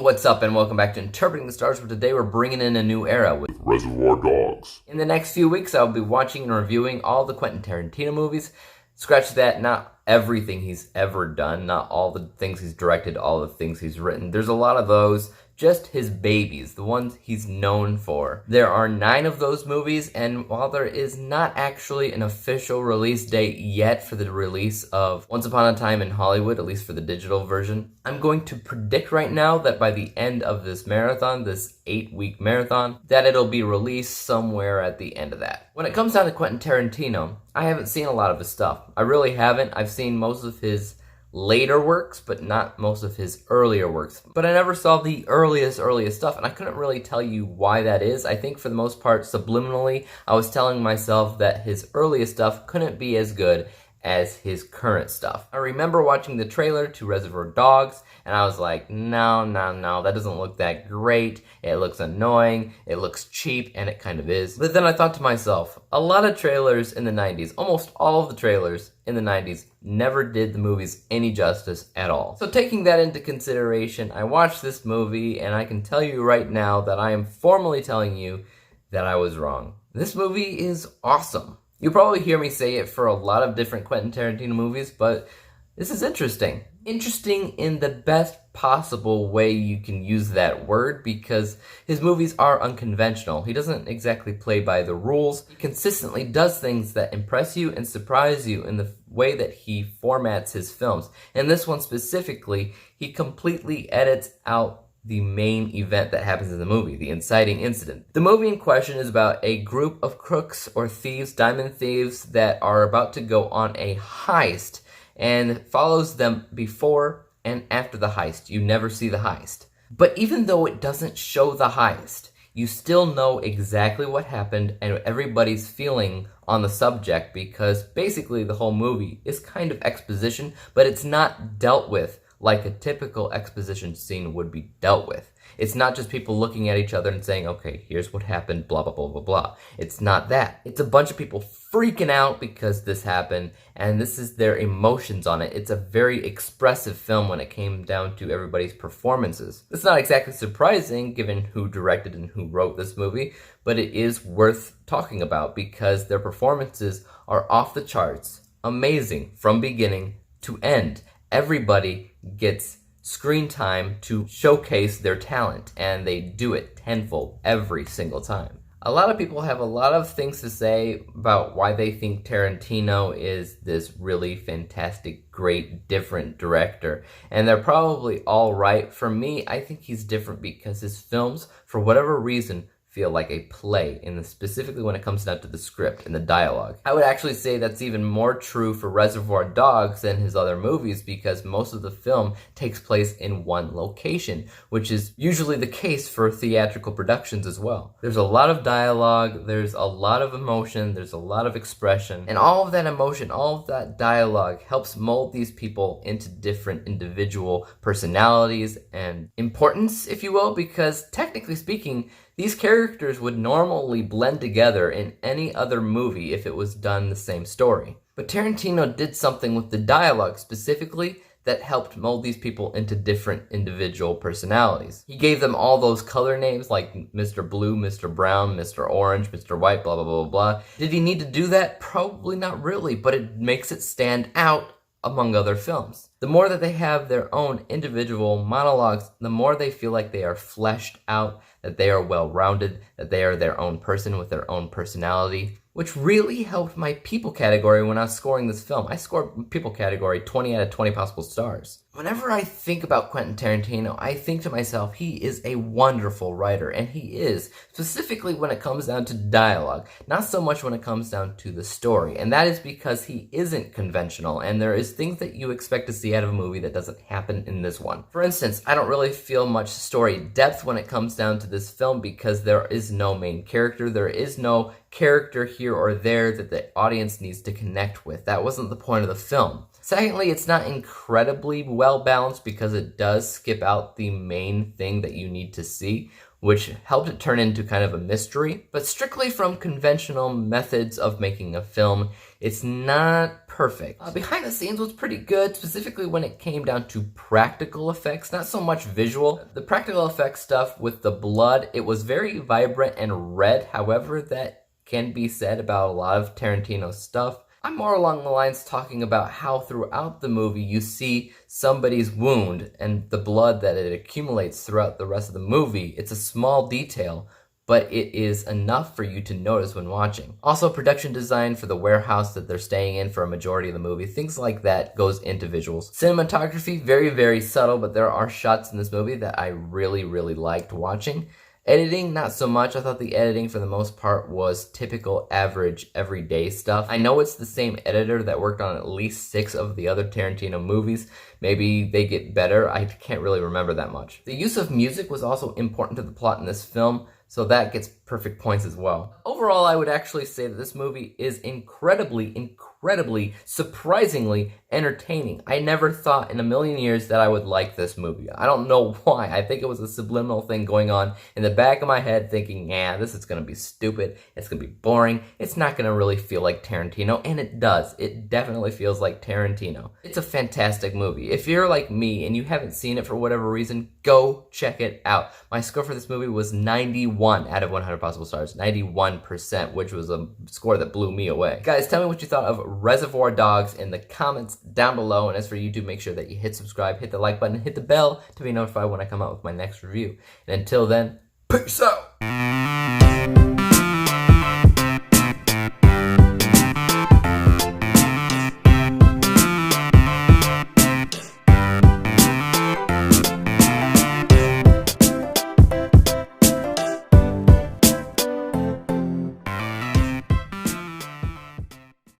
what's up, and welcome back to Interpreting the Stars, where today we're bringing in a new era with Reservoir Dogs. In the next few weeks, I'll be watching and reviewing all the Quentin Tarantino movies. Scratch that, not everything he's ever done, not all the things he's directed, all the things he's written. There's a lot of those, just his babies, the ones he's known for. There are 9 of those movies, and while there is not actually an official release date yet for the release of Once Upon a Time in Hollywood, at least for the digital version, I'm going to predict right now that by the end of this marathon, this 8-week marathon, that it'll be released somewhere at the end of that. When it comes down to Quentin Tarantino, I haven't seen a lot of his stuff. I really haven't. I've seen most of his later works, but not most of his earlier works. But I never saw the earliest stuff, and I couldn't really tell you why that is. I think for the most part, subliminally, I was telling myself that his earliest stuff couldn't be as good as his current stuff. I remember watching the trailer to Reservoir Dogs, and I was like, no, that doesn't look that great. It looks annoying, it looks cheap, and it kind of is. But then I thought to myself, a lot of trailers in the 90s, almost all of the trailers in the 90s, never did the movies any justice at all. So taking that into consideration, I watched this movie, and I can tell you right now that I am formally telling you that I was wrong. This movie is awesome. You'll probably hear me say it for a lot of different Quentin Tarantino movies, but this is interesting. Interesting in the best possible way you can use that word, because his movies are unconventional. He doesn't exactly play by the rules. He consistently does things that impress you and surprise you in the way that he formats his films. And this one specifically, he completely edits out the main event that happens in the movie, the inciting incident. The movie in question is about a group of crooks or thieves, diamond thieves, that are about to go on a heist, and follows them before and after the heist. You never see the heist. But even though it doesn't show the heist, you still know exactly what happened and everybody's feeling on the subject, because basically the whole movie is kind of exposition, but it's not dealt with like a typical exposition scene would be dealt with. It's not just people looking at each other and saying, okay, here's what happened, blah, blah, blah, blah, blah. It's not that. It's a bunch of people freaking out because this happened, and this is their emotions on it. It's a very expressive film when it came down to everybody's performances. It's not exactly surprising given who directed and who wrote this movie, but it is worth talking about because their performances are off the charts, amazing from beginning to end. Everybody gets screen time to showcase their talent, and they do it tenfold every single time. A lot of people have a lot of things to say about why they think Tarantino is this really fantastic, great, different director, and they're probably all right. For me, I think he's different because his films, for whatever reason, feel like a play, specifically when it comes down to the script and the dialogue. I would actually say that's even more true for Reservoir Dogs than his other movies, because most of the film takes place in one location, which is usually the case for theatrical productions as well. There's a lot of dialogue, there's a lot of emotion, there's a lot of expression, and all of that emotion, all of that dialogue helps mold these people into different individual personalities and importance, if you will, because technically speaking, these characters would normally blend together in any other movie if it was done the same story. But Tarantino did something with the dialogue specifically that helped mold these people into different individual personalities. He gave them all those color names like Mr. Blue, Mr. Brown, Mr. Orange, Mr. White, blah, blah, blah, blah. Did he need to do that? Probably not really, but it makes it stand out among other films. The more that they have their own individual monologues, the more they feel like they are fleshed out, that they are well-rounded, that they are their own person with their own personality, which really helped my people category when I was scoring this film. I scored people category 20 out of 20 possible stars. Whenever I think about Quentin Tarantino, I think to myself, he is a wonderful writer, and he is, specifically when it comes down to dialogue, not so much when it comes down to the story, and that is because he isn't conventional, and there is things that you expect to see out of a movie that doesn't happen in this one. For instance, I don't really feel much story depth when it comes down to this film because there is no main character, there is no character here or there that the audience needs to connect with. That wasn't the point of the film. Secondly, it's not incredibly well balanced because it does skip out the main thing that you need to see, which helped it turn into kind of a mystery. But strictly from conventional methods of making a film, it's not perfect. Behind the scenes was pretty good, specifically when it came down to practical effects, not so much visual. The practical effects stuff with the blood, it was very vibrant and red. However, that can be said about a lot of Tarantino's stuff. I'm more along the lines talking about how throughout the movie you see somebody's wound and the blood that it accumulates throughout the rest of the movie. It's a small detail, but it is enough for you to notice when watching. Also, production design for the warehouse that they're staying in for a majority of the movie, things like that goes into visuals. Cinematography, very, very subtle, but there are shots in this movie that I really, really liked watching. Editing, not so much. I thought the editing for the most part was typical, average, everyday stuff. I know it's the same editor that worked on at least 6 of the other Tarantino movies. Maybe they get better. I can't really remember that much. The use of music was also important to the plot in this film, so that gets perfect points as well. Overall, I would actually say that this movie is incredibly, surprisingly entertaining. I never thought in a million years that I would like this movie. I don't know why. I think it was a subliminal thing going on in the back of my head thinking, yeah, this is gonna be stupid, it's gonna be boring, it's not gonna really feel like Tarantino, and it does. It definitely feels like Tarantino. It's a fantastic movie. If you're like me and you haven't seen it for whatever reason, go check it out. My score for this movie was 91 out of 100 possible stars, 91%, which was a score that blew me away. Guys, tell me what you thought of Reservoir Dogs in the comments down below. And as for YouTube, make sure that you hit subscribe, hit the like button, hit the bell to be notified when I come out with my next review. And until then, peace out!